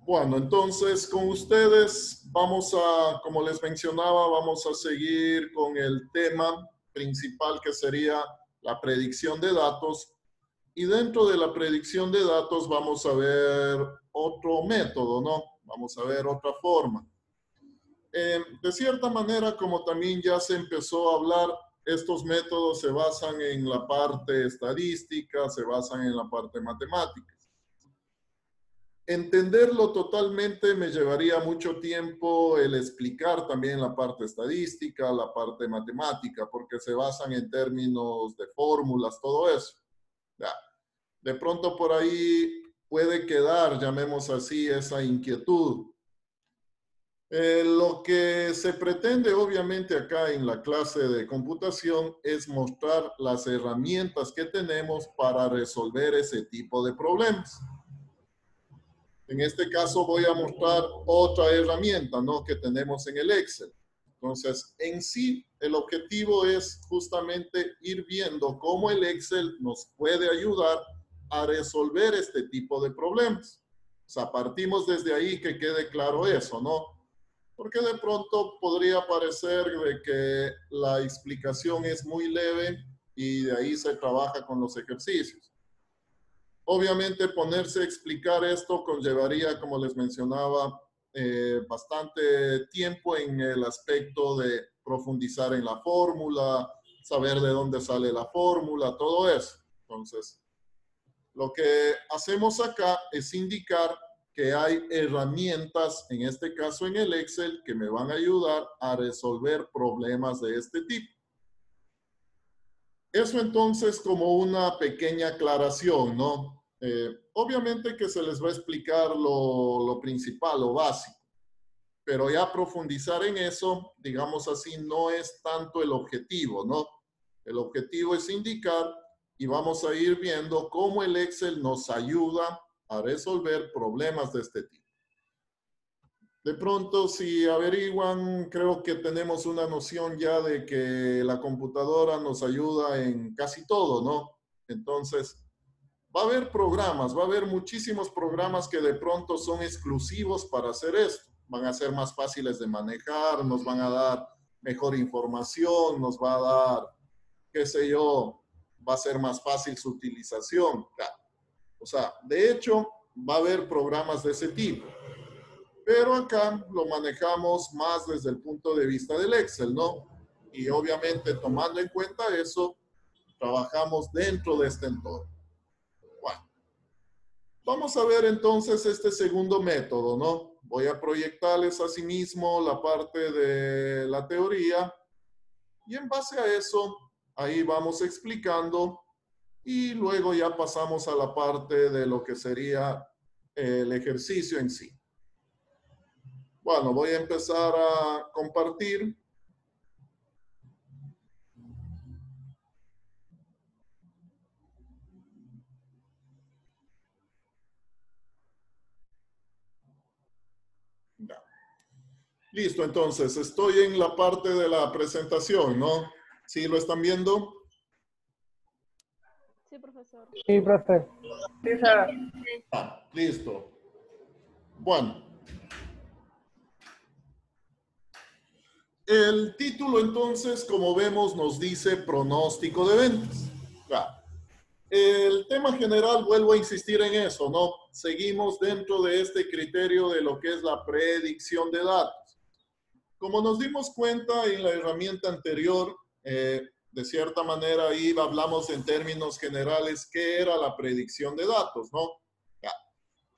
Bueno, entonces con ustedes vamos a, como les mencionaba, vamos a seguir con el tema principal que sería la predicción de datos. Y dentro de la predicción de datos vamos a ver otro método, ¿no? Vamos a ver otra forma. De cierta manera, como también ya se empezó a hablar, estos métodos se basan en la parte estadística, se basan en la parte matemática. Entenderlo totalmente me llevaría mucho tiempo el explicar también la parte estadística, la parte matemática, porque se basan en términos de fórmulas, todo eso. Ya. De pronto por ahí puede quedar, llamemos así, esa inquietud. Lo que se pretende obviamente acá en la clase de computación es mostrar las herramientas que tenemos para resolver ese tipo de problemas. En este caso voy a mostrar otra herramienta, ¿no?, que tenemos en el Excel. Entonces, en sí, el objetivo es justamente ir viendo cómo el Excel nos puede ayudar a resolver este tipo de problemas. O sea, partimos desde ahí, que quede claro eso, ¿no? Porque de pronto podría parecer de que la explicación es muy leve y de ahí se trabaja con los ejercicios. Obviamente ponerse a explicar esto conllevaría, como les mencionaba, bastante tiempo en el aspecto de profundizar en la fórmula, saber de dónde sale la fórmula, todo eso. Entonces, lo que hacemos acá es indicar que hay herramientas, en este caso en el Excel, que me van a ayudar a resolver problemas de este tipo. Eso entonces como una pequeña aclaración, ¿no? Obviamente que se les va a explicar lo principal, lo básico, pero ya profundizar en eso, digamos así, no es tanto el objetivo, ¿no? El objetivo es indicar y vamos a ir viendo cómo el Excel nos ayuda a resolver problemas de este tipo. De pronto, si averiguan, creo que tenemos una noción ya de que la computadora nos ayuda en casi todo, ¿no? Entonces, va a haber programas, va a haber muchísimos programas que de pronto son exclusivos para hacer esto. Van a ser más fáciles de manejar, nos van a dar mejor información, nos va a dar, qué sé yo, va a ser más fácil su utilización. O sea, de hecho, va a haber programas de ese tipo. Pero acá lo manejamos más desde el punto de vista del Excel, ¿no? Y obviamente tomando en cuenta eso, trabajamos dentro de este entorno. Bueno, vamos a ver entonces este segundo método, ¿no? Voy a proyectarles asimismo la parte de la teoría y en base a eso, ahí vamos explicando y luego ya pasamos a la parte de lo que sería el ejercicio en sí. Bueno, voy a empezar a compartir. Ya. Listo, entonces estoy en la parte de la presentación, ¿no? ¿Sí lo están viendo? Sí, profesor. Sí, profe. Sí, sir. Listo. Bueno. El título entonces, como vemos, nos dice pronóstico de ventas. Ya. El tema general, vuelvo a insistir en eso, ¿no? Seguimos dentro de este criterio de lo que es la predicción de datos. Como nos dimos cuenta en la herramienta anterior, de cierta manera ahí hablamos en términos generales qué era la predicción de datos, ¿no? Ya.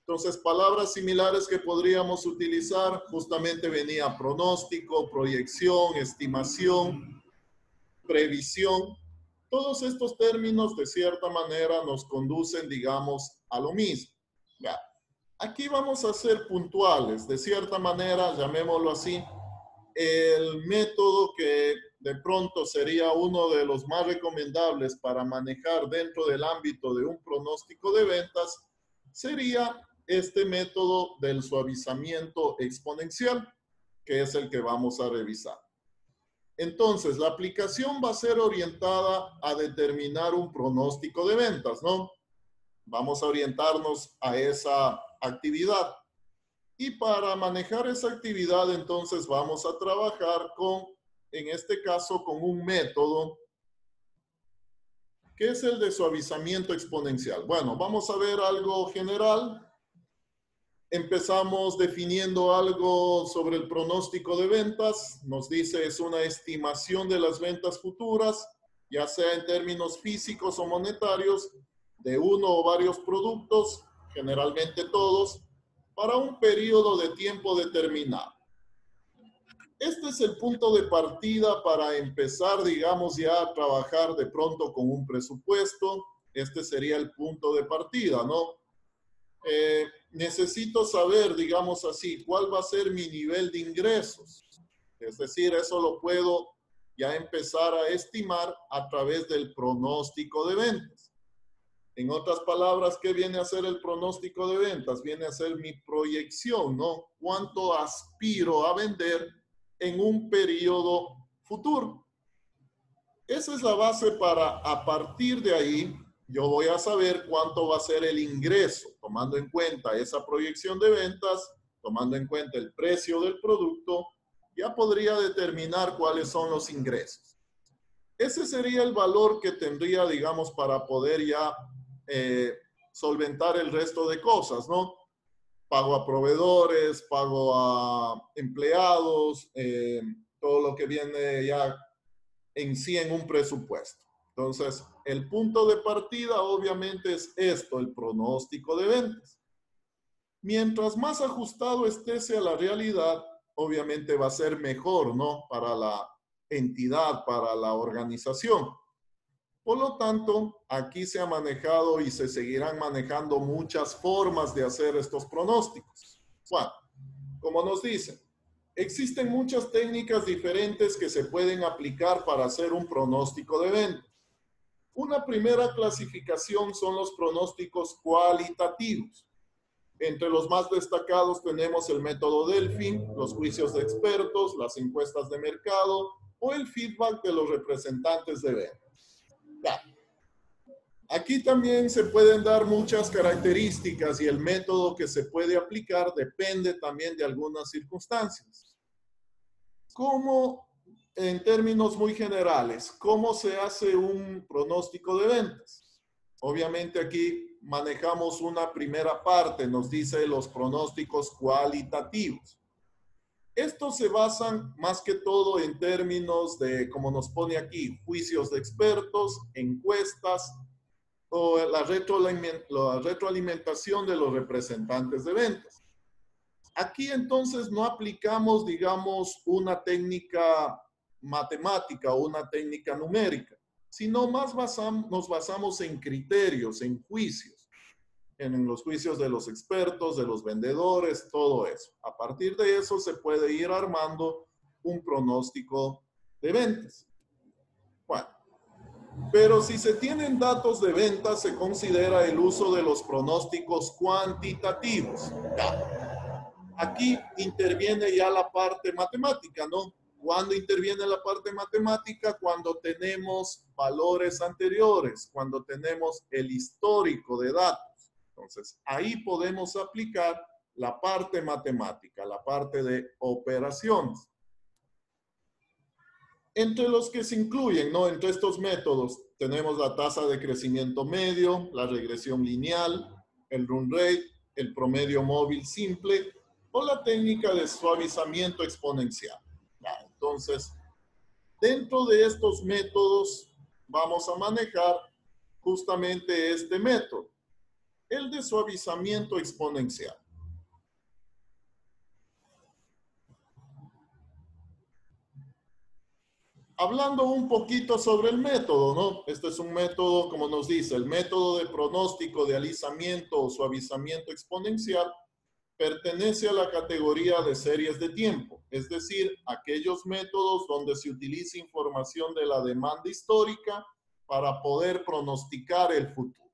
Entonces, palabras similares que podríamos utilizar, justamente venía pronóstico, proyección, estimación, previsión. Todos estos términos de cierta manera nos conducen, digamos, a lo mismo. Ya. Aquí vamos a ser puntuales, de cierta manera, llamémoslo así, el método que de pronto sería uno de los más recomendables para manejar dentro del ámbito de un pronóstico de ventas sería este método del suavizamiento exponencial, que es el que vamos a revisar. Entonces, la aplicación va a ser orientada a determinar un pronóstico de ventas, ¿no? Vamos a orientarnos a esa actividad. Y para manejar esa actividad, entonces vamos a trabajar con, en este caso, con un método que es el de suavizamiento exponencial. Bueno, vamos a ver algo general. Empezamos definiendo algo sobre el pronóstico de ventas. Nos dice es una estimación de las ventas futuras, ya sea en términos físicos o monetarios, de uno o varios productos, generalmente todos, para un periodo de tiempo determinado. Este es el punto de partida para empezar, digamos, ya a trabajar de pronto con un presupuesto. Este sería el punto de partida, ¿no? Necesito saber, digamos así, cuál va a ser mi nivel de ingresos. Es decir, eso lo puedo ya empezar a estimar a través del pronóstico de ventas. En otras palabras, ¿qué viene a ser el pronóstico de ventas? Viene a ser mi proyección, ¿no? ¿Cuánto aspiro a vender en un periodo futuro? Esa es la base para, a partir de ahí, yo voy a saber cuánto va a ser el ingreso, tomando en cuenta esa proyección de ventas, tomando en cuenta el precio del producto, ya podría determinar cuáles son los ingresos. Ese sería el valor que tendría, digamos, para poder ya solventar el resto de cosas, ¿no? Pago a proveedores, pago a empleados, todo lo que viene ya en sí en un presupuesto. Entonces, el punto de partida obviamente es esto, el pronóstico de ventas. Mientras más ajustado esté a la realidad, obviamente va a ser mejor, ¿no? Para la entidad, para la organización. Por lo tanto, aquí se ha manejado y se seguirán manejando muchas formas de hacer estos pronósticos. Bueno, como nos dicen, existen muchas técnicas diferentes que se pueden aplicar para hacer un pronóstico de ventas. Una primera clasificación son los pronósticos cualitativos. Entre los más destacados tenemos el método Delfin, los juicios de expertos, las encuestas de mercado o el feedback de los representantes de ventas. Ya. Aquí también se pueden dar muchas características y el método que se puede aplicar depende también de algunas circunstancias. ¿Cómo, en términos muy generales, cómo se hace un pronóstico de ventas? Obviamente aquí manejamos una primera parte, nos dice los pronósticos cualitativos. Estos se basan más que todo en términos de, como nos pone aquí, juicios de expertos, encuestas o la retroalimentación de los representantes de ventas. Aquí entonces no aplicamos, digamos, una técnica matemática o una técnica numérica, sino más nos basamos en criterios, en juicios, en los juicios de los expertos, de los vendedores, todo eso. A partir de eso se puede ir armando un pronóstico de ventas. Bueno, pero si se tienen datos de ventas, se considera el uso de los pronósticos cuantitativos. Ya. Aquí interviene ya la parte matemática, ¿no? ¿Cuándo interviene la parte matemática? Cuando tenemos valores anteriores, cuando tenemos el histórico de datos. Entonces, ahí podemos aplicar la parte matemática, la parte de operaciones. Entre los que se incluyen, ¿no? Entre estos métodos tenemos la tasa de crecimiento medio, la regresión lineal, el run rate, el promedio móvil simple o la técnica de suavizamiento exponencial. Entonces, dentro de estos métodos vamos a manejar justamente este método, el de suavizamiento exponencial. Hablando un poquito sobre el método, ¿no? Este es un método, como nos dice, el método de pronóstico de alisamiento o suavizamiento exponencial pertenece a la categoría de series de tiempo, es decir, aquellos métodos donde se utiliza información de la demanda histórica para poder pronosticar el futuro.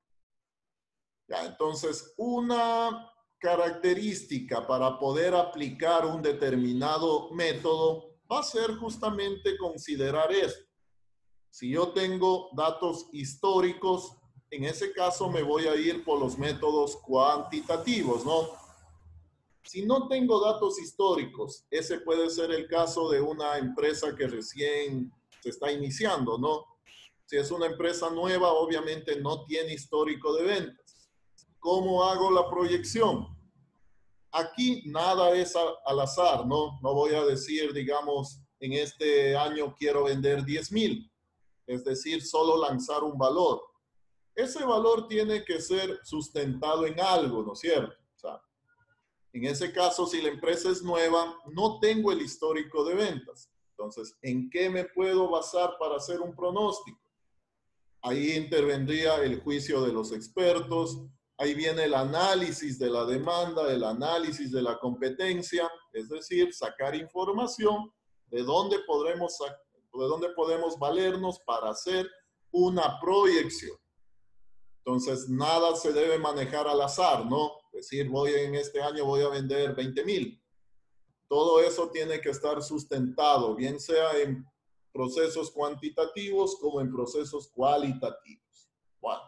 Ya, entonces, una característica para poder aplicar un determinado método va a ser justamente considerar esto. Si yo tengo datos históricos, en ese caso me voy a ir por los métodos cuantitativos, ¿no? Si no tengo datos históricos, ese puede ser el caso de una empresa que recién se está iniciando, ¿no? Si es una empresa nueva, obviamente no tiene histórico de ventas. ¿Cómo hago la proyección? Aquí nada es al azar, ¿no? No voy a decir, digamos, en este año quiero vender 10,000, es decir, solo lanzar un valor. Ese valor tiene que ser sustentado en algo, ¿no es cierto? O sea, en ese caso, si la empresa es nueva, no tengo el histórico de ventas. Entonces, ¿en qué me puedo basar para hacer un pronóstico? Ahí intervendría el juicio de los expertos, ahí viene el análisis de la demanda, el análisis de la competencia, es decir, sacar información de dónde podemos valernos para hacer una proyección. Entonces, nada se debe manejar al azar, ¿no? Es decir, en este año voy a vender 20,000. Todo eso tiene que estar sustentado, bien sea en procesos cuantitativos como en procesos cualitativos. Bueno,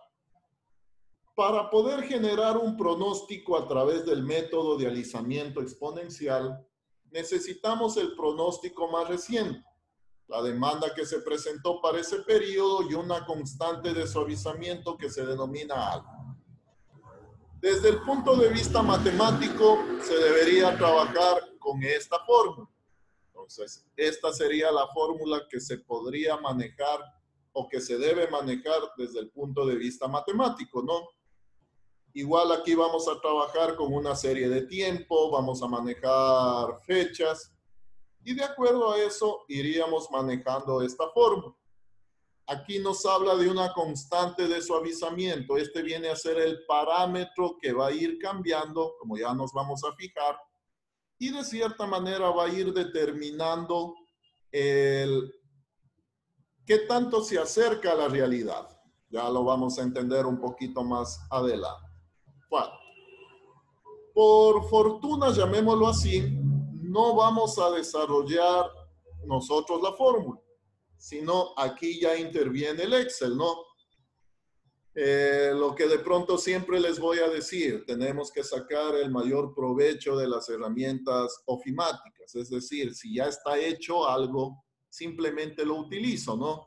para poder generar un pronóstico a través del método de alisamiento exponencial, necesitamos el pronóstico más reciente, la demanda que se presentó para ese periodo y una constante de suavizamiento que se denomina alfa. Desde el punto de vista matemático, se debería trabajar con esta fórmula. Entonces, esta sería la fórmula que se podría manejar o que se debe manejar desde el punto de vista matemático, ¿no? Igual aquí vamos a trabajar con una serie de tiempo, vamos a manejar fechas y de acuerdo a eso iríamos manejando esta fórmula. Aquí nos habla de una constante de suavizamiento. Este viene a ser el parámetro que va a ir cambiando, como ya nos vamos a fijar, y de cierta manera va a ir determinando qué tanto se acerca a la realidad. Ya lo vamos a entender un poquito más adelante. Bueno, por fortuna, llamémoslo así, no vamos a desarrollar nosotros la fórmula, sino aquí ya interviene el Excel, ¿no? Lo que de pronto siempre les voy a decir, tenemos que sacar el mayor provecho de las herramientas ofimáticas, es decir, si ya está hecho algo, simplemente lo utilizo, ¿no?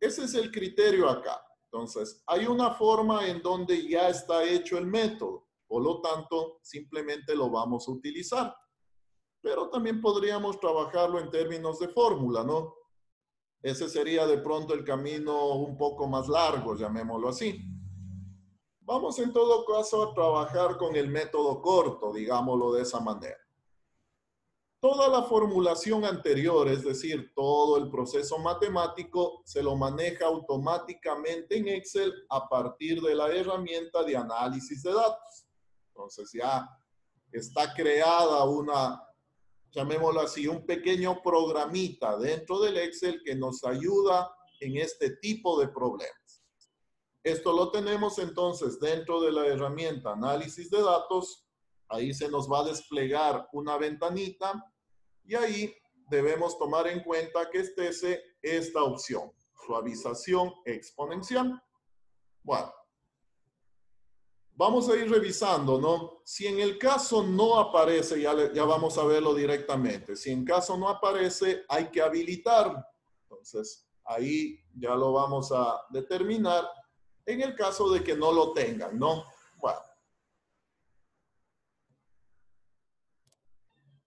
Ese es el criterio acá. Entonces, hay una forma en donde ya está hecho el método, por lo tanto, simplemente lo vamos a utilizar. Pero también podríamos trabajarlo en términos de fórmula, ¿no? Ese sería de pronto el camino un poco más largo, llamémoslo así. Vamos en todo caso a trabajar con el método corto, digámoslo de esa manera. Toda la formulación anterior, es decir, todo el proceso matemático, se lo maneja automáticamente en Excel a partir de la herramienta de análisis de datos. Entonces ya está creada una, llamémoslo así, un pequeño programita dentro del Excel que nos ayuda en este tipo de problemas. Esto lo tenemos entonces dentro de la herramienta análisis de datos. Ahí se nos va a desplegar una ventanita y ahí debemos tomar en cuenta que esté esta opción, suavización exponencial. Bueno, vamos a ir revisando, ¿no? Si en el caso no aparece, ya vamos a verlo directamente. Si en caso no aparece, hay que habilitarlo. Entonces, ahí ya lo vamos a determinar en el caso de que no lo tengan, ¿no? Bueno.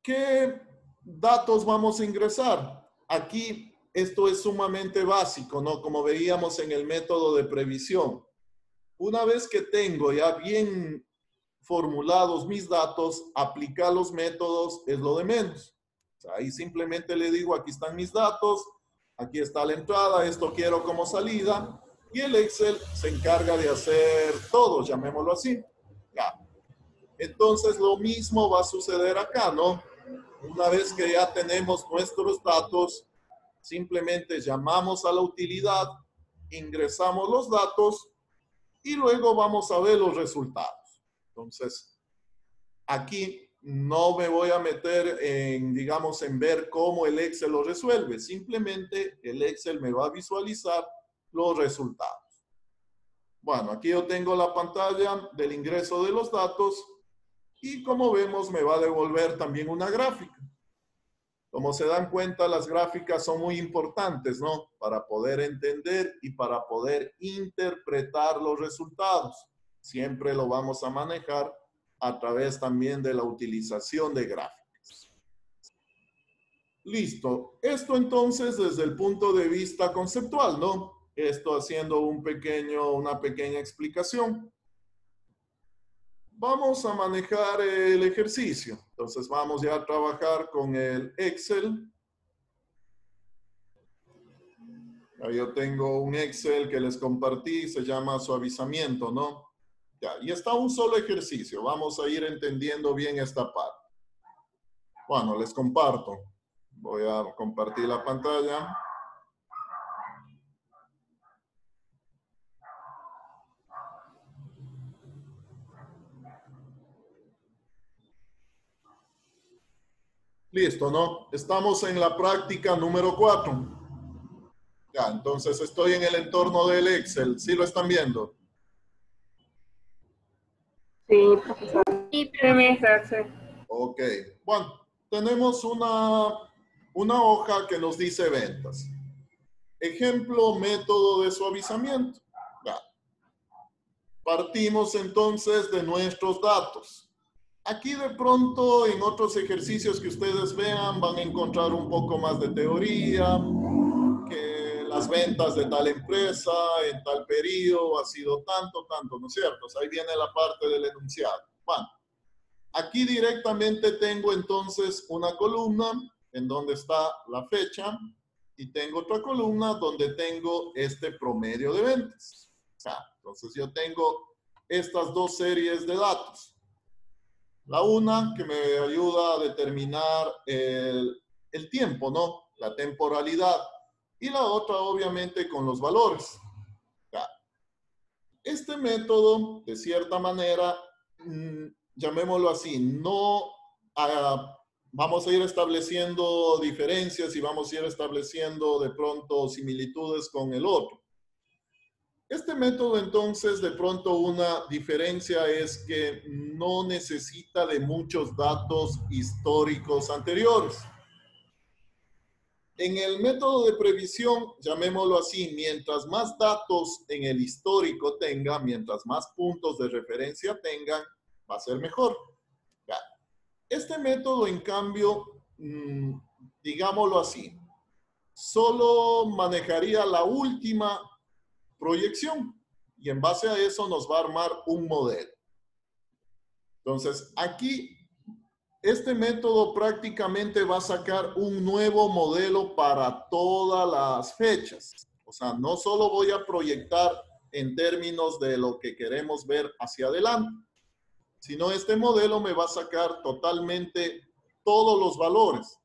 ¿Qué datos vamos a ingresar? Aquí esto es sumamente básico, ¿no? Como veíamos en el método de previsión. Una vez que tengo ya bien formulados mis datos, aplicar los métodos es lo de menos. O sea, ahí simplemente le digo, aquí están mis datos, aquí está la entrada, esto quiero como salida, y el Excel se encarga de hacer todo, llamémoslo así. Ya. Entonces, lo mismo va a suceder acá, ¿no? Una vez que ya tenemos nuestros datos, simplemente llamamos a la utilidad, ingresamos los datos y luego vamos a ver los resultados. Entonces, aquí no me voy a meter en, digamos, en ver cómo el Excel lo resuelve. Simplemente el Excel me va a visualizar los resultados. Bueno, aquí yo tengo la pantalla del ingreso de los datos y como vemos me va a devolver también una gráfica. Como se dan cuenta, las gráficas son muy importantes, ¿no? Para poder entender y para poder interpretar los resultados. Siempre lo vamos a manejar a través también de la utilización de gráficas. Listo. Esto entonces desde el punto de vista conceptual, ¿no? Esto haciendo una pequeña explicación. Vamos a manejar el ejercicio. Entonces vamos ya a trabajar con el Excel. Ahí yo tengo un Excel que les compartí, se llama suavizamiento, ¿no? Ya, y está un solo ejercicio. Vamos a ir entendiendo bien esta parte. Bueno, les comparto. Voy a compartir la pantalla. Listo, ¿no? Estamos en la práctica número 4. Ya, entonces estoy en el entorno del Excel. ¿Sí lo están viendo? Sí, profesor. Sí, profesor. Sí. Ok. Bueno, tenemos una hoja que nos dice ventas. Ejemplo, método de suavizamiento. Ya. Partimos entonces de nuestros datos. Aquí de pronto en otros ejercicios que ustedes vean van a encontrar un poco más de teoría, que las ventas de tal empresa en tal periodo ha sido tanto, ¿no es cierto? Ahí viene la parte del enunciado. Bueno, aquí directamente tengo entonces una columna en donde está la fecha y tengo otra columna donde tengo este promedio de ventas. Entonces yo tengo estas dos series de datos. La una que me ayuda a determinar el tiempo, ¿no? La temporalidad. Y la otra, obviamente, con los valores. Este método, de cierta manera, llamémoslo así, no vamos a ir estableciendo diferencias y vamos a ir estableciendo de pronto similitudes con el otro. Este método, entonces, de pronto una diferencia es que no necesita de muchos datos históricos anteriores. En el método de previsión, llamémoslo así, mientras más datos en el histórico tenga, mientras más puntos de referencia tengan, va a ser mejor. Este método, en cambio, digámoslo así, solo manejaría la última proyección y en base a eso nos va a armar un modelo. Entonces, aquí este método prácticamente va a sacar un nuevo modelo para todas las fechas. O sea, no solo voy a proyectar en términos de lo que queremos ver hacia adelante, sino este modelo me va a sacar totalmente todos los valores.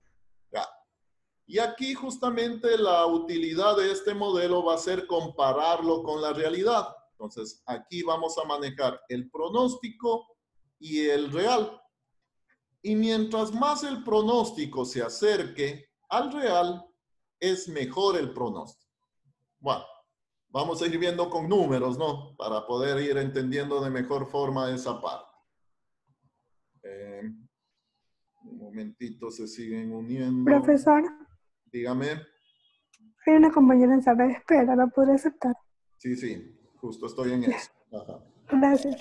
Y aquí justamente la utilidad de este modelo va a ser compararlo con la realidad. Entonces, aquí vamos a manejar el pronóstico y el real. Y mientras más el pronóstico se acerque al real, es mejor el pronóstico. Bueno, vamos a ir viendo con números, ¿no? Para poder ir entendiendo de mejor forma esa parte. Un momentito, se siguen uniendo. Profesor, Dígame. hay una compañera en sala de espera, ¿la podría aceptar? Sí, justo estoy en eso. Ajá. Gracias.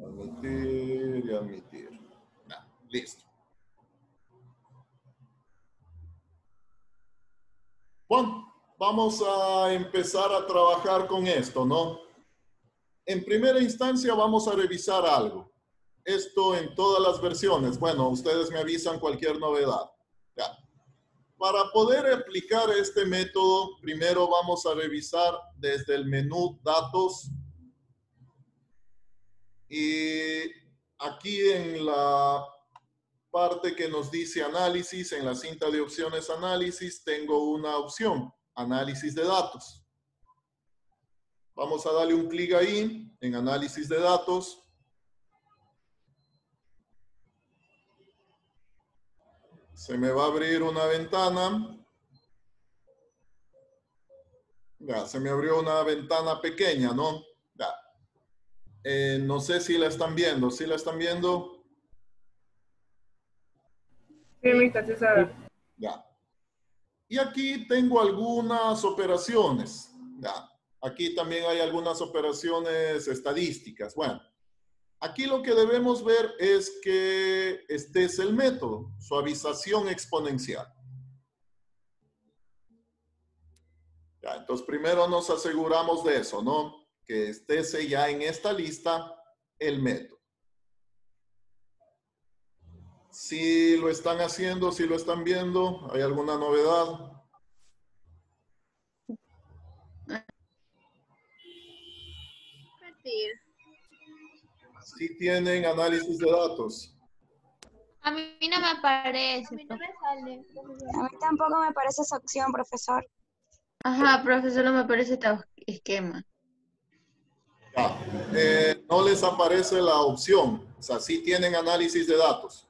Admitir y admitir. Listo. Bueno, vamos a empezar a trabajar con esto, ¿no? En primera instancia vamos a revisar algo. Esto en todas las versiones. Bueno, ustedes me avisan cualquier novedad. Ya. Para poder aplicar este método, primero vamos a revisar desde el menú Datos. Y aquí en la parte que nos dice Análisis, en la cinta de opciones Análisis, tengo una opción, Análisis de datos. Vamos a darle un clic ahí, en Análisis de datos. Se me va a abrir una ventana. Ya, se me abrió una ventana pequeña, ¿no? Ya. No sé si la están viendo. ¿Sí la están viendo? Sí, mister, sí se ve. Ya. Y aquí tengo algunas operaciones. Ya. Aquí también hay algunas operaciones estadísticas. Bueno, aquí lo que debemos ver es que este es el método, suavización exponencial. Ya, entonces primero nos aseguramos de eso, ¿no? Que esté ya en esta lista el método. Si lo están haciendo, si lo están viendo, ¿hay alguna novedad? Si tienen análisis de datos. A mí no me aparece. A mí no me sale, profesor. A mí tampoco me parece esa opción, profesor. Ajá, profesor, no me aparece este esquema. Ya. No les aparece la opción. O sea, sí tienen análisis de datos.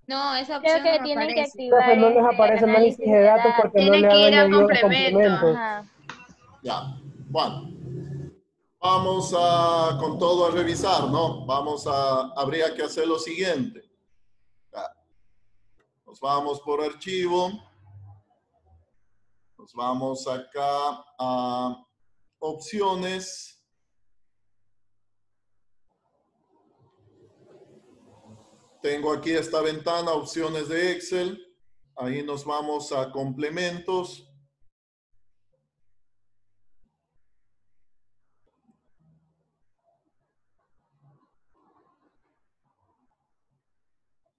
No, esa Creo opción que no me tienen que aparece. activar Profe, no les aparece análisis de datos porque no Tienen le que han ir a añadido complemento. complementos. Ajá. Ya. Bueno. Vamos con todo a revisar, ¿no? Habría que hacer lo siguiente. Ya. Nos vamos por archivo. Nos vamos acá a opciones. Tengo aquí esta ventana, opciones de Excel. Ahí nos vamos a complementos.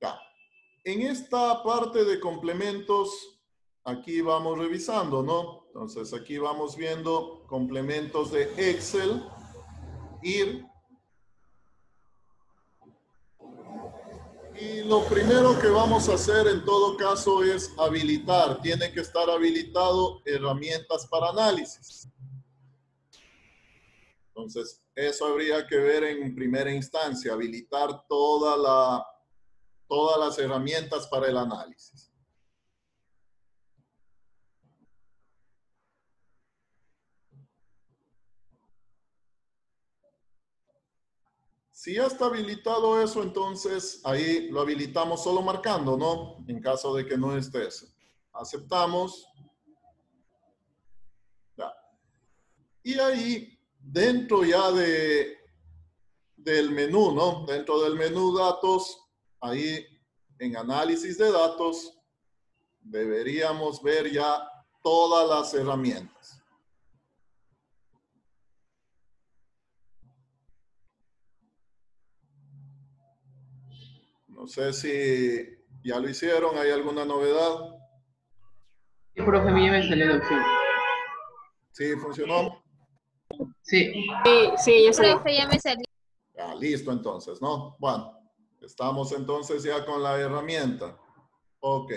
Ya. En esta parte de complementos, aquí vamos revisando, ¿no? Entonces aquí vamos viendo complementos de Excel, ir. Y lo primero que vamos a hacer en todo caso es habilitar. Tiene que estar habilitado herramientas para análisis. Entonces, eso habría que ver en primera instancia, habilitar todas las herramientas para el análisis. Si ya está habilitado eso, entonces ahí lo habilitamos solo marcando, ¿no? En caso de que no esté eso. Aceptamos. Ya. Y ahí, dentro ya del menú, ¿no? Dentro del menú datos, ahí en análisis de datos, deberíamos ver ya todas las herramientas. No sé si ya lo hicieron, ¿hay alguna novedad? Sí, profe, a mí ya me salió la opción. ¿Sí funcionó? Sí. Sí, yo sé. Profe, ya me salió. Ya, listo entonces, ¿no? Bueno, estamos entonces ya con la herramienta. Ok.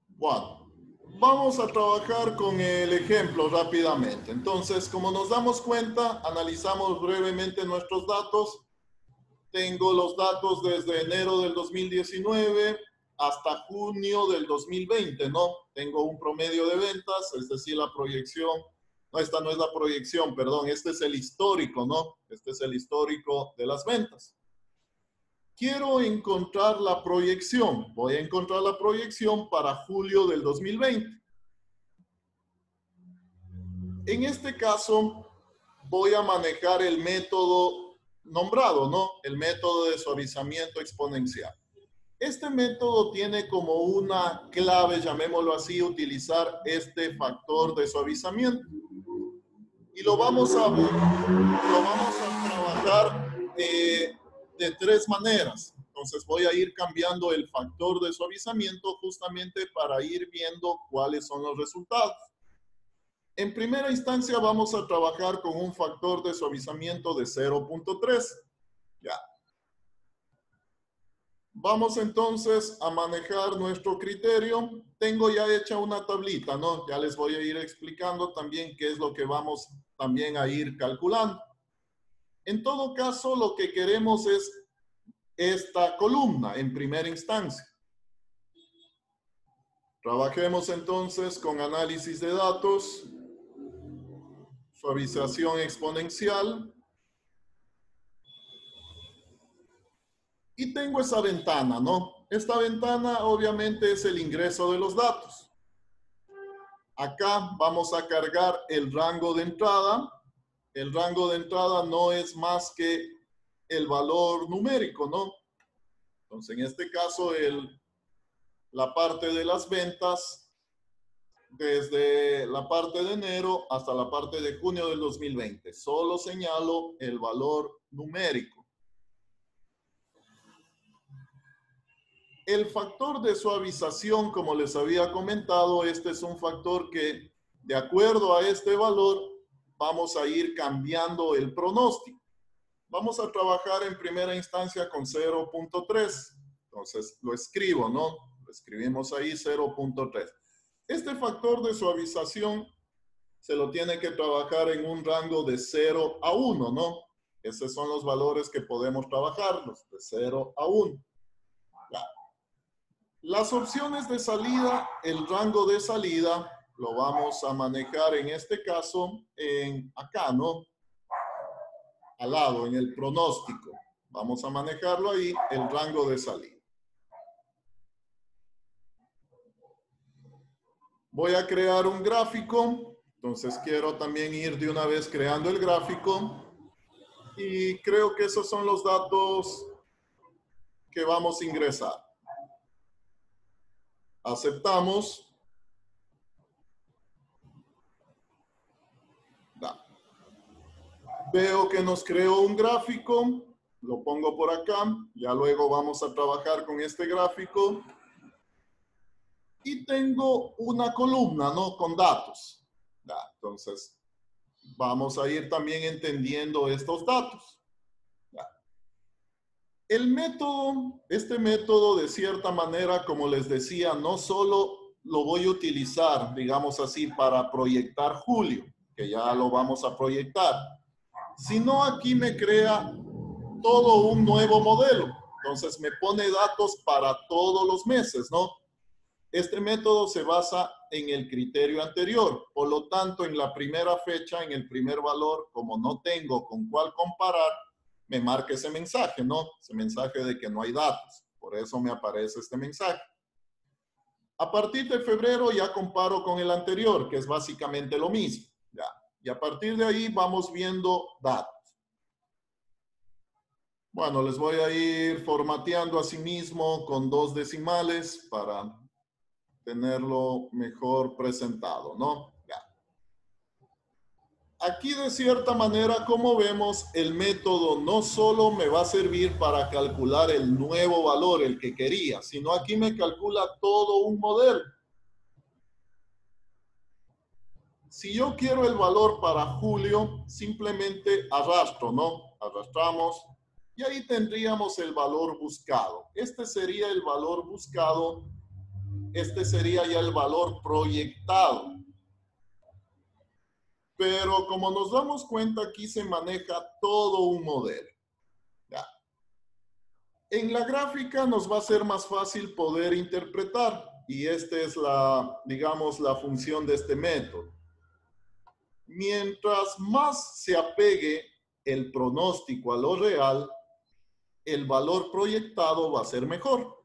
Bueno, vamos a trabajar con el ejemplo rápidamente. Entonces, como nos damos cuenta, analizamos brevemente nuestros datos. Tengo los datos desde enero del 2019 hasta junio del 2020, ¿no? Tengo un promedio de ventas, es decir, la proyección. No, esta no es la proyección, perdón, este es el histórico, ¿no? Este es el histórico de las ventas. Quiero encontrar la proyección. Voy a encontrar la proyección para julio del 2020. En este caso, voy a manejar el método nombrado, ¿no? El método de suavizamiento exponencial. Este método tiene como una clave, llamémoslo así, utilizar este factor de suavizamiento. Y lo vamos a trabajar de tres maneras. Entonces voy a ir cambiando el factor de suavizamiento justamente para ir viendo cuáles son los resultados. En primera instancia vamos a trabajar con un factor de suavizamiento de 0.3. Ya. Vamos entonces a manejar nuestro criterio. Tengo ya hecha una tablita, ¿no? Ya les voy a ir explicando también qué es lo que vamos también a ir calculando. En todo caso, lo que queremos es esta columna en primera instancia. Trabajemos entonces con análisis de datos. suavización exponencial. Y tengo esa ventana, ¿no? Esta ventana obviamente es el ingreso de los datos. Acá vamos a cargar el rango de entrada. El rango de entrada no es más que el valor numérico, ¿no? Entonces, en este caso, la parte de las ventas, desde la parte de enero hasta la parte de junio del 2020. Solo señalo el valor numérico. El factor de suavización, como les había comentado, este es un factor que, de acuerdo a este valor, vamos a ir cambiando el pronóstico. Vamos a trabajar en primera instancia con 0.3. Entonces, lo escribo, ¿no? Lo escribimos ahí, 0.3. Este factor de suavización se lo tiene que trabajar en un rango de 0 a 1, ¿no? Esos son los valores que podemos trabajarlos, de 0 a 1. Ya. Las opciones de salida, el rango de salida, lo vamos a manejar en este caso acá, ¿no? Al lado, en el pronóstico. Vamos a manejarlo ahí, el rango de salida. Voy a crear un gráfico. Entonces quiero también ir de una vez creando el gráfico. Y creo que esos son los datos que vamos a ingresar. Aceptamos. Veo que nos creó un gráfico, lo pongo por acá, ya luego vamos a trabajar con este gráfico. Y tengo una columna, ¿no? Con datos. Ya, entonces, vamos a ir también entendiendo estos datos. Ya. El método, este método de cierta manera, como les decía, no solo lo voy a utilizar, digamos así, para proyectar julio, que ya lo vamos a proyectar, sino aquí me crea todo un nuevo modelo. Entonces me pone datos para todos los meses, ¿no? Este método se basa en el criterio anterior. Por lo tanto, en la primera fecha, en el primer valor, como no tengo con cuál comparar, me marca ese mensaje, ¿no? Ese mensaje de que no hay datos. Por eso me aparece este mensaje. A partir de febrero ya comparo con el anterior, que es básicamente lo mismo. Ya. Y a partir de ahí vamos viendo datos. Bueno, les voy a ir formateando a sí mismo con 2 decimales para tenerlo mejor presentado, ¿no? Ya. Aquí de cierta manera, como vemos, el método no solo me va a servir para calcular el nuevo valor, el que quería, sino aquí me calcula todo un modelo. Si yo quiero el valor para julio, simplemente arrastro, ¿no? Arrastramos y ahí tendríamos el valor buscado. Este sería el valor buscado. Este sería ya el valor proyectado. Pero como nos damos cuenta, aquí se maneja todo un modelo. Ya. En la gráfica nos va a ser más fácil poder interpretar. Y esta es digamos, la función de este método. Mientras más se apegue el pronóstico a lo real, el valor proyectado va a ser mejor.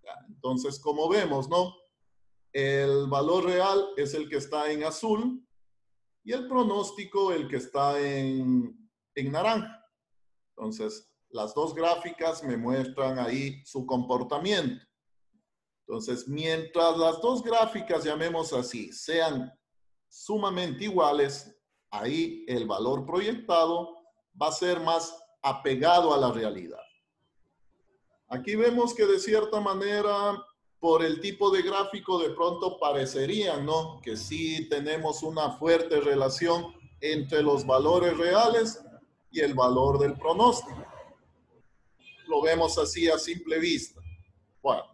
Ya. Entonces, como vemos, ¿no? El valor real es el que está en azul y el pronóstico el que está en naranja. Entonces, las dos gráficas me muestran ahí su comportamiento. Entonces, mientras las dos gráficas, llamemos así, sean sumamente iguales, ahí el valor proyectado va a ser más apegado a la realidad. Aquí vemos que de cierta manera, por el tipo de gráfico, de pronto parecerían, ¿no? Que sí tenemos una fuerte relación entre los valores reales y el valor del pronóstico. Lo vemos así a simple vista. Bueno,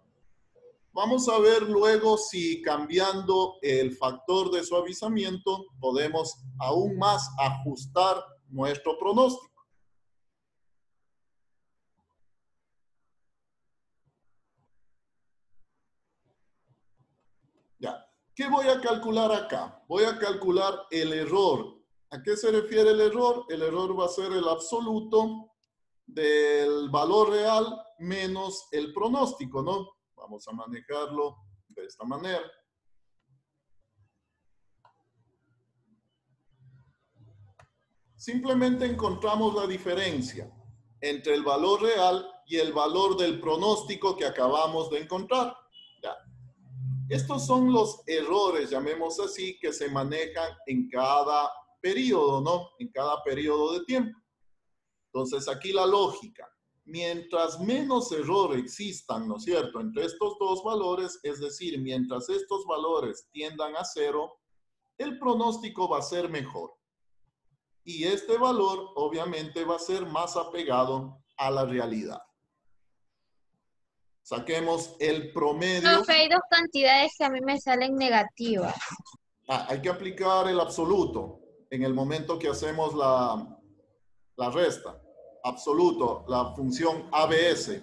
vamos a ver luego si cambiando el factor de suavizamiento podemos aún más ajustar nuestro pronóstico. Ya. ¿Qué voy a calcular acá? Voy a calcular el error. ¿A qué se refiere el error? El error va a ser el absoluto del valor real menos el pronóstico, ¿no? Vamos a manejarlo de esta manera. Simplemente encontramos la diferencia entre el valor real y el valor del pronóstico que acabamos de encontrar. Ya. Estos son los errores, llamemos así, que se manejan en cada periodo, ¿no? En cada periodo de tiempo. Entonces, aquí la lógica. Mientras menos error existan, ¿no es cierto?, entre estos dos valores, es decir, mientras estos valores tiendan a 0, el pronóstico va a ser mejor. Y este valor, obviamente, va a ser más apegado a la realidad. Saquemos el promedio. Profe, hay dos cantidades que a mí me salen negativas. Hay que aplicar el absoluto en el momento que hacemos la resta. Absoluto, la función ABS.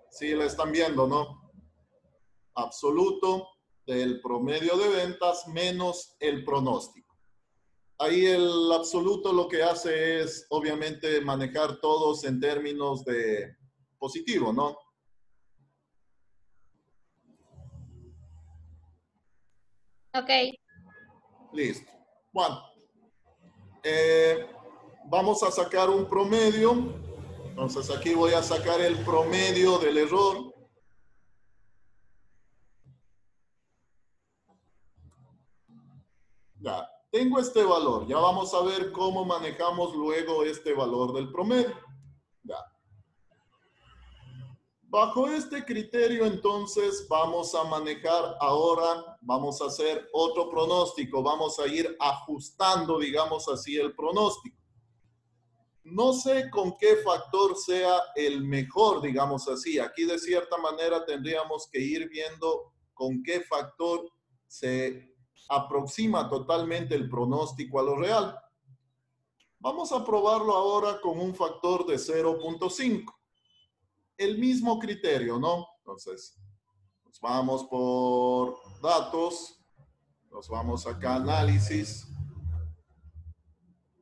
Sí, la están viendo, ¿no? Absoluto del promedio de ventas menos el pronóstico. Ahí el absoluto lo que hace es, obviamente, manejar todos en términos de positivo, ¿no? Ok. Listo. Bueno. Vamos a sacar un promedio. Entonces aquí voy a sacar el promedio del error. Ya, tengo este valor. Ya vamos a ver cómo manejamos luego este valor del promedio. Ya. Bajo este criterio, entonces, vamos a manejar ahora, vamos a hacer otro pronóstico. Vamos a ir ajustando, digamos así, el pronóstico. No sé con qué factor sea el mejor, digamos así. Aquí, de cierta manera, tendríamos que ir viendo con qué factor se aproxima totalmente el pronóstico a lo real. Vamos a probarlo ahora con un factor de 0.5. El mismo criterio, ¿no? Entonces, nos vamos por datos, nos vamos acá a análisis,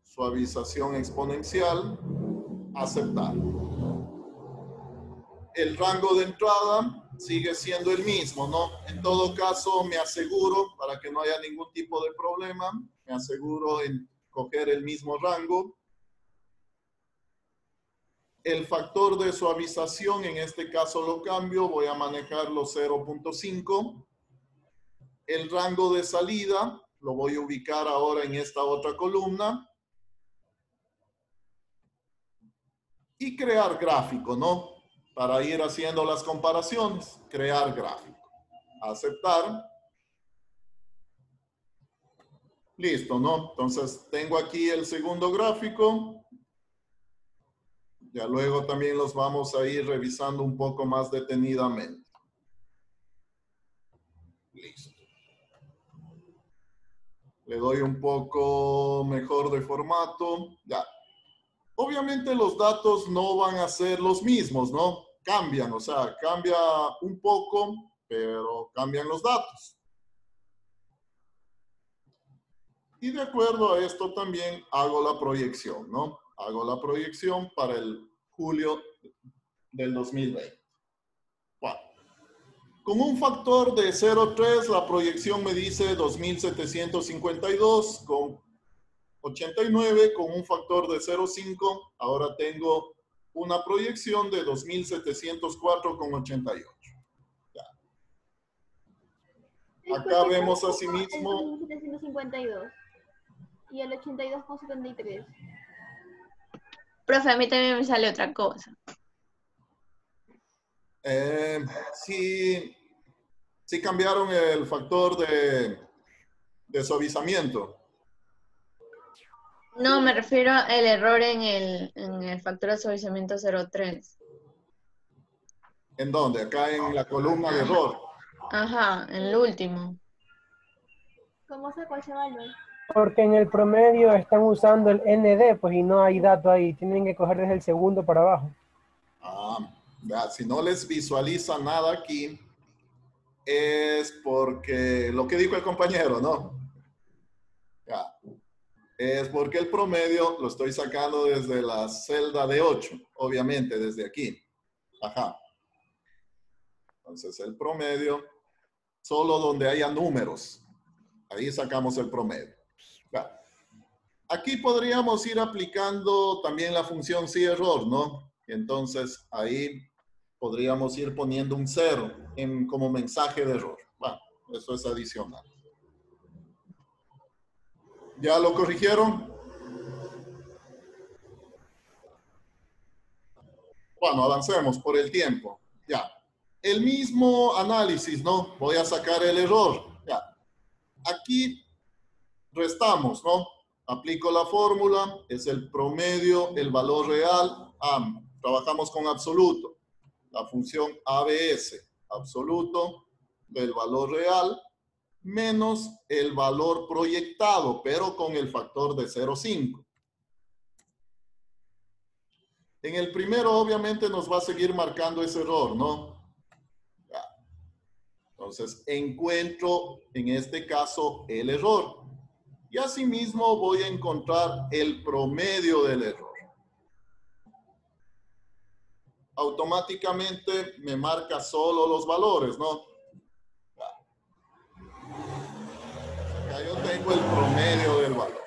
suavización exponencial, aceptar. El rango de entrada sigue siendo el mismo, ¿no? En todo caso, me aseguro, para que no haya ningún tipo de problema, me aseguro en coger el mismo rango. El factor de suavización, en este caso lo cambio, voy a manejarlo 0.5. El rango de salida lo voy a ubicar ahora en esta otra columna. Y crear gráfico, ¿no? Para ir haciendo las comparaciones. Crear gráfico. Aceptar. Listo, ¿no? Entonces tengo aquí el segundo gráfico. Ya luego también los vamos a ir revisando un poco más detenidamente. Listo. Le doy un poco mejor de formato. Ya. Obviamente los datos no van a ser los mismos, ¿no? Cambian, o sea, cambia un poco, pero cambian los datos. Y de acuerdo a esto también hago la proyección, ¿no? Hago la proyección para el julio del 2020. Bueno, con un factor de 0.3, la proyección me dice 2.752 con 89, con un factor de 0.5, ahora tengo una proyección de 2.704 con 88. Ya. Acá vemos asimismo... El 2.752 y el 82 con 73. Profe, a mí también me sale otra cosa. Sí cambiaron el factor de suavizamiento. No, me refiero al error en el factor de suavizamiento 0.3. ¿En dónde? Acá en la columna de error. Ajá, en el último. ¿Cómo sacó ese valor? Porque en el promedio están usando el ND, pues, y no hay dato ahí. Tienen que coger desde el segundo para abajo. Ya, si no les visualiza nada aquí, es porque lo que dijo el compañero, ¿no? Es porque el promedio lo estoy sacando desde la celda de 8, obviamente desde aquí. Ajá. Entonces el promedio, solo donde haya números, ahí sacamos el promedio. Va. Aquí podríamos ir aplicando también la función sí error, ¿no? Entonces ahí podríamos ir poniendo un 0 como mensaje de error. Bueno, eso es adicional. ¿Ya lo corrigieron? Bueno, avancemos por el tiempo. Ya. El mismo análisis, ¿no? Voy a sacar el error. Ya. Aquí restamos, ¿no? Aplico la fórmula, es el promedio, el valor real. Trabajamos con absoluto. La función ABS, absoluto del valor real, menos el valor proyectado, pero con el factor de 0,5. En el primero, obviamente, nos va a seguir marcando ese error, ¿no? Ya. Entonces, encuentro, en este caso, el error. Y asimismo, voy a encontrar el promedio del error. Automáticamente me marca solo los valores, ¿no? Ya yo tengo el promedio del valor.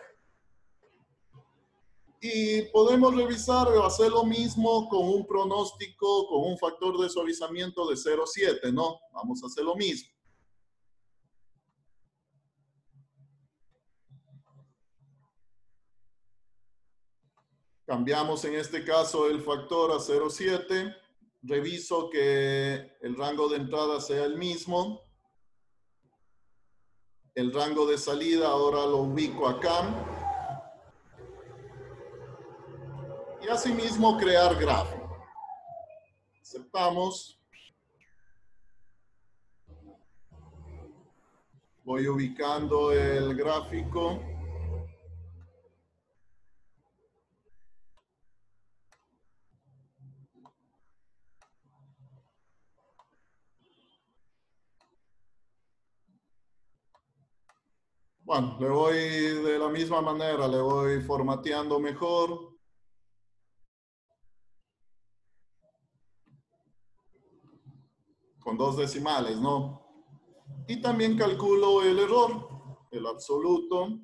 Y podemos revisar o hacer lo mismo con un pronóstico, con un factor de suavizamiento de 0,7, ¿no? Vamos a hacer lo mismo. Cambiamos en este caso el factor a 0,7. Reviso que el rango de entrada sea el mismo. El rango de salida ahora lo ubico acá. Y asimismo crear gráfico. Aceptamos. Voy ubicando el gráfico. Bueno, le voy de la misma manera, le voy formateando mejor. Con 2 decimales, ¿no? Y también calculo el error, el absoluto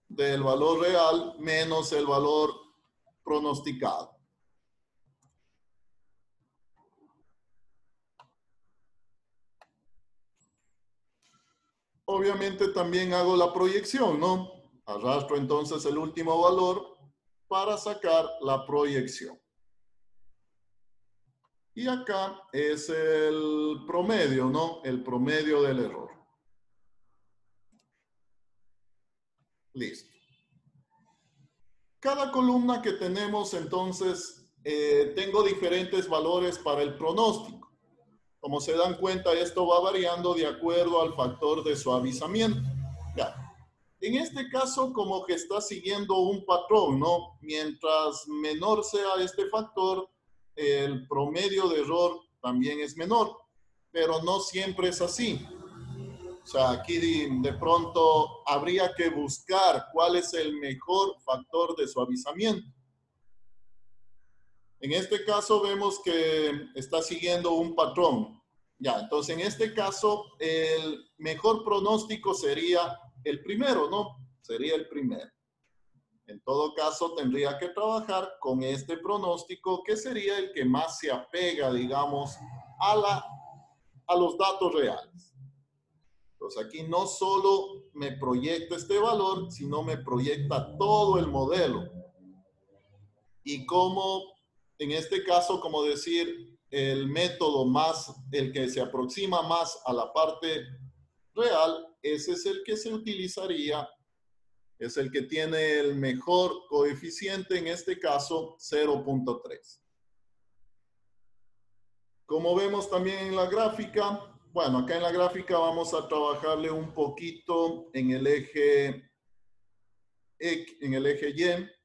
del valor real menos el valor pronosticado. Obviamente también hago la proyección, ¿no? Arrastro entonces el último valor para sacar la proyección. Y acá es el promedio, ¿no? El promedio del error. Listo. Cada columna que tenemos, entonces, tengo diferentes valores para el pronóstico. Como se dan cuenta, esto va variando de acuerdo al factor de suavizamiento. Ya. En este caso, como que está siguiendo un patrón, ¿no? Mientras menor sea este factor, el promedio de error también es menor, pero no siempre es así. O sea, aquí de pronto habría que buscar cuál es el mejor factor de suavizamiento. En este caso vemos que está siguiendo un patrón. Ya, entonces en este caso el mejor pronóstico sería el primero, ¿no? Sería el primero. En todo caso tendría que trabajar con este pronóstico que sería el que más se apega, digamos, a los datos reales. Entonces aquí no solo me proyecta este valor, sino me proyecta todo el modelo. Y como, en este caso, como decir, el método más, el que se aproxima más a la parte real, ese es el que se utilizaría, es el que tiene el mejor coeficiente, en este caso 0,3. Como vemos también en la gráfica, bueno, acá en la gráfica vamos a trabajarle un poquito en el eje Y.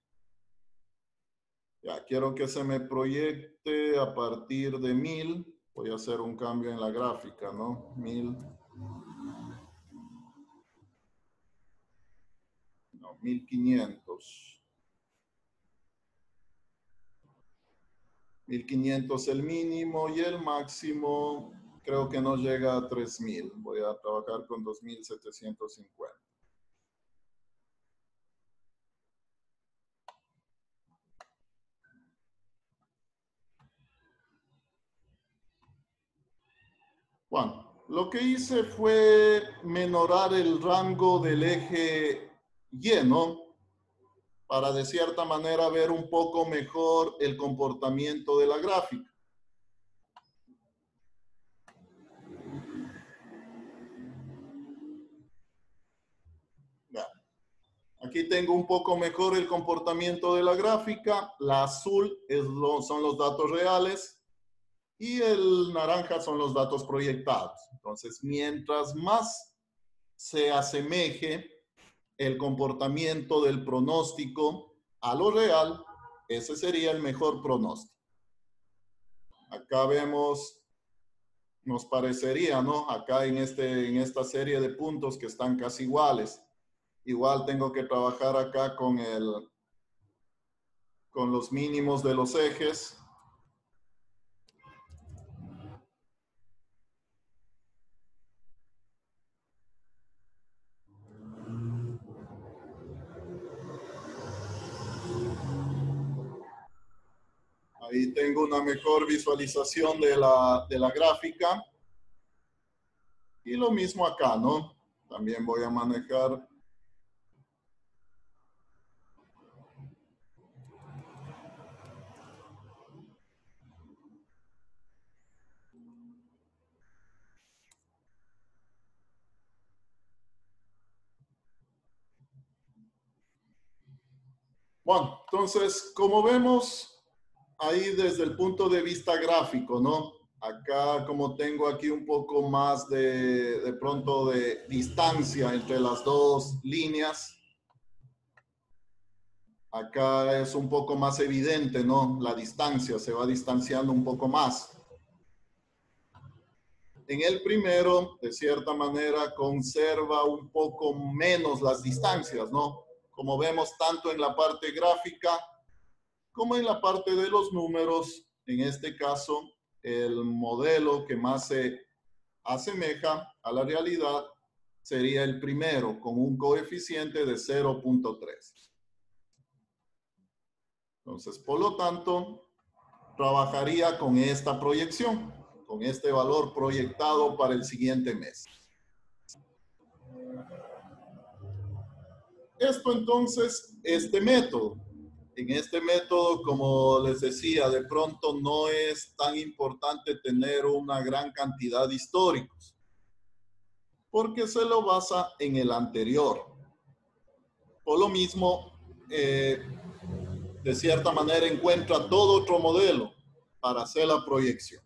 Ya, quiero que se me proyecte a partir de 1000. Voy a hacer un cambio en la gráfica, ¿no? 1000. 1500. 1500 el mínimo y el máximo creo que no llega a 3000. Voy a trabajar con 2750. Bueno, lo que hice fue menorar el rango del eje Y, ¿no? Para de cierta manera ver un poco mejor el comportamiento de la gráfica. Aquí tengo un poco mejor el comportamiento de la gráfica. La azul son los datos reales y el naranja son los datos proyectados. Entonces, mientras más se asemeje el comportamiento del pronóstico a lo real, ese sería el mejor pronóstico. Acá vemos, nos parecería, ¿no? Acá en esta serie de puntos que están casi iguales. Igual tengo que trabajar acá con los mínimos de los ejes. Ahí tengo una mejor visualización de la gráfica. Y lo mismo acá, ¿no? También voy a manejar. Bueno, entonces, como vemos, ahí desde el punto de vista gráfico, ¿no? Acá, como tengo aquí un poco más de pronto de distancia entre las dos líneas, acá es un poco más evidente, ¿no? La distancia se va distanciando un poco más. En el primero, de cierta manera, conserva un poco menos las distancias, ¿no? Como vemos tanto en la parte gráfica como en la parte de los números. En este caso, el modelo que más se asemeja a la realidad sería el primero, con un coeficiente de 0.3. Entonces, por lo tanto, trabajaría con esta proyección, con este valor proyectado para el siguiente mes. Esto entonces, este método. En este método, como les decía, de pronto no es tan importante tener una gran cantidad de históricos, porque se lo basa en el anterior. Por lo mismo, de cierta manera encuentra todo otro modelo para hacer la proyección.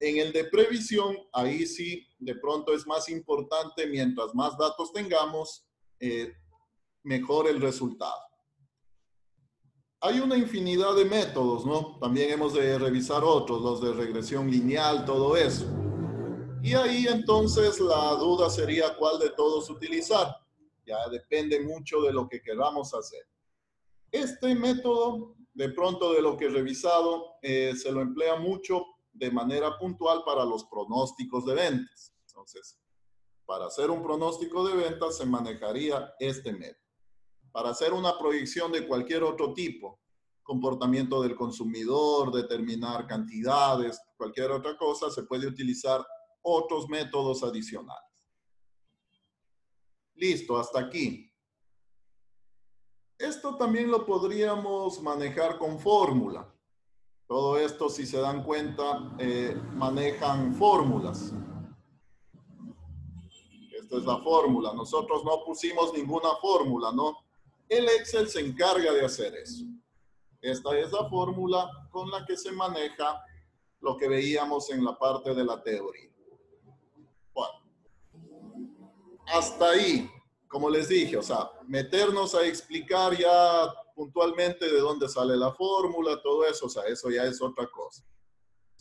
En el de previsión, ahí sí, de pronto es más importante, mientras más datos tengamos, mejor el resultado. Hay una infinidad de métodos, ¿no? También hemos de revisar otros, los de regresión lineal, todo eso. Y ahí entonces la duda sería cuál de todos utilizar. Ya depende mucho de lo que queramos hacer. Este método, de pronto de lo que he revisado, se lo emplea mucho de manera puntual para los pronósticos de ventas. Entonces, para hacer un pronóstico de ventas se manejaría este método. Para hacer una proyección de cualquier otro tipo, comportamiento del consumidor, determinar cantidades, cualquier otra cosa, se puede utilizar otros métodos adicionales. Listo, hasta aquí. Esto también lo podríamos manejar con fórmula. Todo esto, si se dan cuenta, manejan fórmulas. Esta es la fórmula. Nosotros no pusimos ninguna fórmula, ¿no? El Excel se encarga de hacer eso. Esta es la fórmula con la que se maneja lo que veíamos en la parte de la teoría. Bueno, hasta ahí, como les dije, o sea, meternos a explicar ya puntualmente de dónde sale la fórmula, todo eso, o sea, eso ya es otra cosa.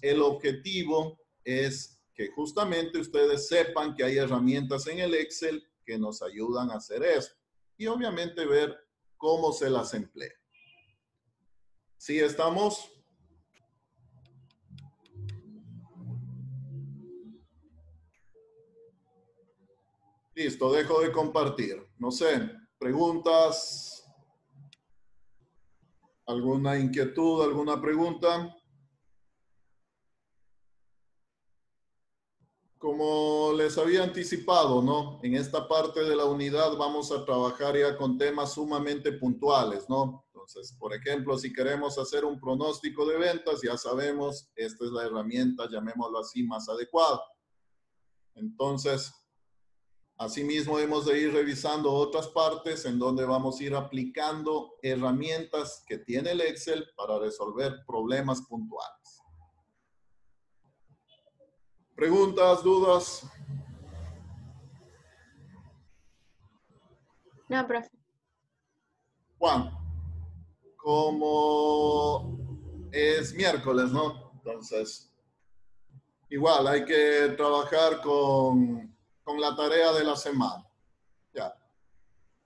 El objetivo es que justamente ustedes sepan que hay herramientas en el Excel que nos ayudan a hacer eso. y obviamente ver cómo se las emplea. ¿Sí estamos? Listo, dejo de compartir. No sé, preguntas, alguna inquietud, alguna pregunta. Como les había anticipado, ¿no? En esta parte de la unidad vamos a trabajar ya con temas sumamente puntuales, ¿no? Entonces, por ejemplo, si queremos hacer un pronóstico de ventas, ya sabemos, esta es la herramienta, llamémoslo así, más adecuada. Entonces, asimismo, hemos de ir revisando otras partes en donde vamos a ir aplicando herramientas que tiene el Excel para resolver problemas puntuales. ¿Preguntas, dudas? No, profe. Juan, como es miércoles, ¿no? Entonces, igual hay que trabajar con la tarea de la semana. Ya.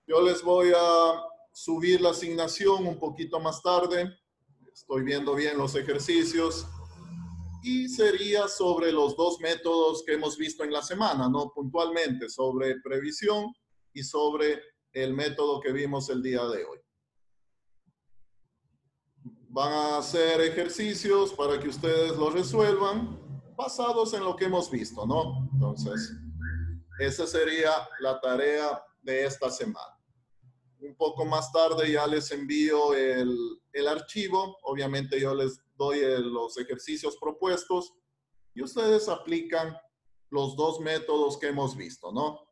Yo les voy a subir la asignación un poquito más tarde. Estoy viendo bien los ejercicios. Y sería sobre los dos métodos que hemos visto en la semana, ¿no? Puntualmente, sobre previsión y sobre el método que vimos el día de hoy. Van a hacer ejercicios para que ustedes los resuelvan basados en lo que hemos visto, ¿no? Entonces, esa sería la tarea de esta semana. Un poco más tarde ya les envío el archivo. Obviamente yo les doy los ejercicios propuestos y ustedes aplican los dos métodos que hemos visto, ¿no?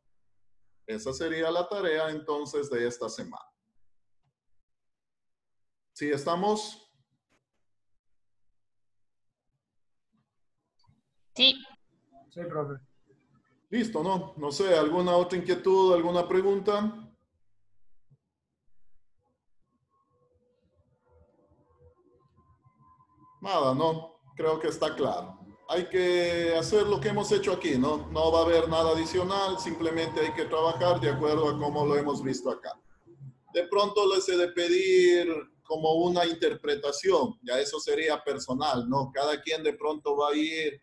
Esa sería la tarea entonces de esta semana. ¿Sí estamos? Sí. Sí, profe. Listo, ¿no? No sé, ¿alguna otra inquietud, alguna pregunta? Nada, ¿no? Creo que está claro. Hay que hacer lo que hemos hecho aquí, ¿no? No va a haber nada adicional, simplemente hay que trabajar de acuerdo a cómo lo hemos visto acá. De pronto les he de pedir como una interpretación, ya eso sería personal, ¿no? Cada quien de pronto va a ir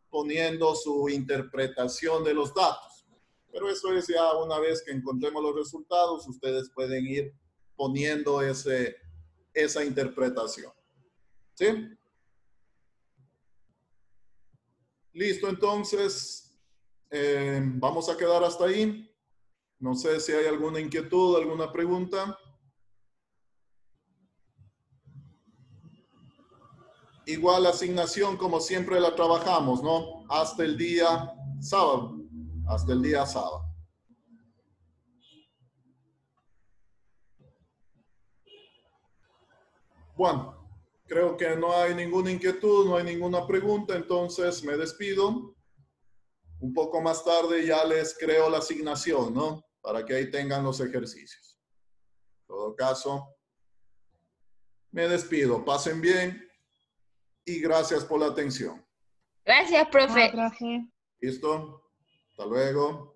poniendo su interpretación de los datos. Pero eso es ya una vez que encontremos los resultados, ustedes pueden ir poniendo esa interpretación. ¿Sí? Listo, entonces, vamos a quedar hasta ahí. No sé si hay alguna inquietud, alguna pregunta. Igual la asignación, como siempre la trabajamos, ¿no? Hasta el día sábado. Hasta el día sábado. Bueno, creo que no hay ninguna inquietud, no hay ninguna pregunta, entonces me despido. Un poco más tarde ya les creo la asignación, ¿no? Para que ahí tengan los ejercicios. En todo caso, me despido. Pasen bien y gracias por la atención. Gracias, profe. profe. ¿Listo? Hasta luego.